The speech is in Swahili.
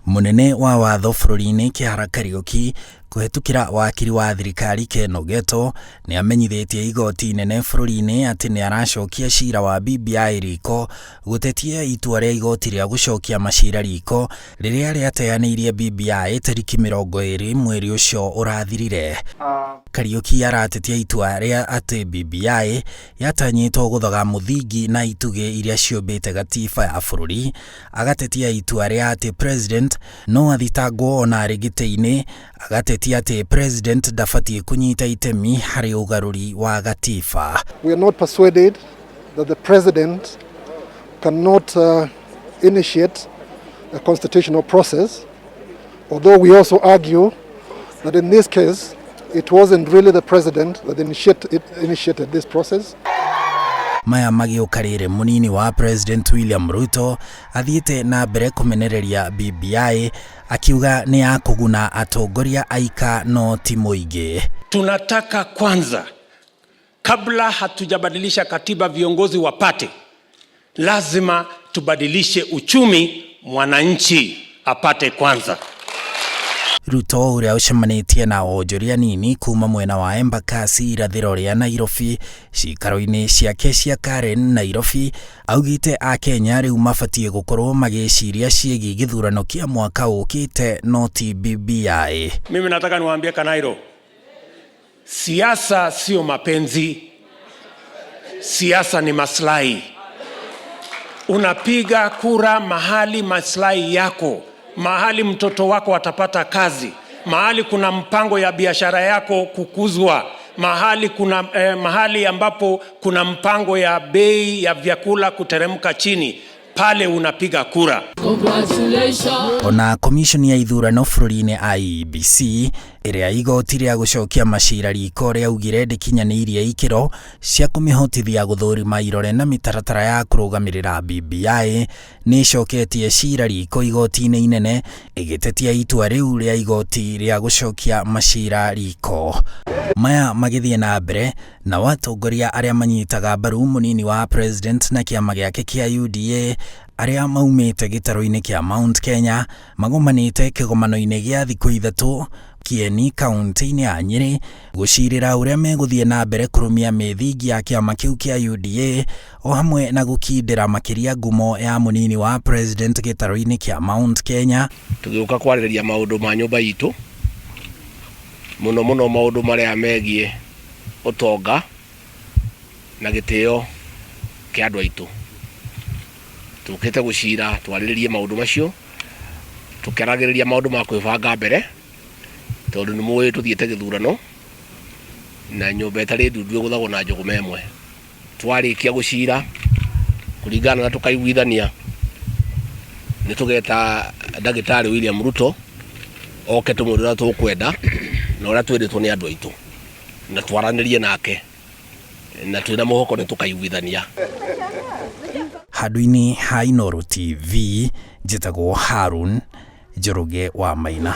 Mũnene wa watho bũrũri-inĩ Kĩhara Kariuki kũhetũkĩra wakiri wa thirikari Ken Ogeto nĩ amenyithĩtie igoti inene bũrũri-inĩ atĩ nĩ aracokia cira wa BBI riiko gũtetia itua rĩa igoti rĩa gũcokia macira riiko rĩrĩa rĩateanĩirie BBI tariki 20 mweri ũcio ũrathirire. Kariuki aratetia itua rĩa atĩ BBI yatanyĩtwo gũthaga mũthingi na itugĩ iria ciũmbĩte gatiba ya bũrũri, agatetia itua rĩa atĩ president no athitangwo ona arĩ gĩtĩ-inĩ, agatetia atĩ president ndabatiĩ kũnyita itemi harĩ ũgarũri wa gatiba. We are not persuaded that the president cannot initiate a constitutional process, although we also argue that in this case it wasn't really the president that initiated this process. Maya magĩũkarĩre mũnini wa President William Ruto athiĩte na mbere kũmenereria BBI akiuga nĩ ya kũguna atongoria aika no ti mũingĩ. Tunataka kwanza, kabla hatujabadilisha katiba viongozi wapate, lazima tubadilishe uchumi, mwananchi apate kwanza. Ruto ũrĩa ũcemanĩtie na onjoria nini kuma mwena wa Embakasi irathĩro rĩa Nairobi cikaro-inĩ ciake cia Karen Nairobi augĩte Akenya rĩu mabatiĩ gũkorwo magĩciria ciĩgiĩ gĩthurano kĩa mwaka ũkĩte no ti BBI. Mimi nataka niwaambie Kanairo, siasa sio mapenzi, siasa ni maslahi. Unapiga kura mahali maslahi yako, mahali mtoto wako atapata kazi, mahali kuna mpango ya biashara yako kukuzwa, mahali ambapo kuna mpango ya bei ya vyakula kuteremka chini, pale unapiga kura. Congratulations. Ona komishoni ya ithurano bũrũri-inĩ IEBC ĩrĩa igoti rĩa gũcokia macira riiko rĩaugire ndĩkinyanĩirie ikĩro cia kũmĩhotithia gũthũrima irore na mĩtaratara ya kũrũgamĩrĩra BBI nĩcoketie cira riiko igoti-inĩ inene ĩgĩtetia itua rĩu rĩa igoti rĩa gũcokia macira riiko. Maya magĩthiĩ na mbere na watongoria arĩa manyitaga mbaru mũnini wa president na kĩama gĩake kĩa UDA arĩa maumĩte gĩtaro-inĩ kĩa Mount Kenya magomanĩte kĩgomano-inĩ gĩa thikũ ithatũ Kieni kaunti-inĩ ya Nyeri gũcirĩra ũrĩa megũthiĩ na mbere kũrũmia mĩthingi ya kĩama kĩu kĩa UDA o hamwe na gũkindĩra makĩria ngumo ya mũnini wa president gĩtaro-inĩ kĩa Mount Kenya. Tũgĩũka kwarĩrĩria maũndũ ma nyũmba itũ, mũno maũndũ marĩa megiĩ ũtonga na gĩtĩo kĩa andũ aitũ. Tũkĩte gũcira twarĩrĩrie maũndũ macio, tũkĩaragĩrĩria maũndũ ma kwĩbanga mbere, tondũ nĩ mũĩ tũthiĩte gĩthurano na nyũmba ĩtarĩ ndundu gũthagwo na njũgũma ĩmwe. Twarĩkia gũcira kũringana na tũkaiguithania, nĩ tũgeta ndagĩtarĩ William Ruto oke tũmwĩre ũrĩa tũkwenda na ũrĩa twĩrĩtwo nĩ andũ aitũ, na twaranĩrie nake na twĩna mũhoko nĩ tũkaiguithania. Handũ-inĩ ha Inooro TV njĩtagwo Harun Njoroge wa Maina.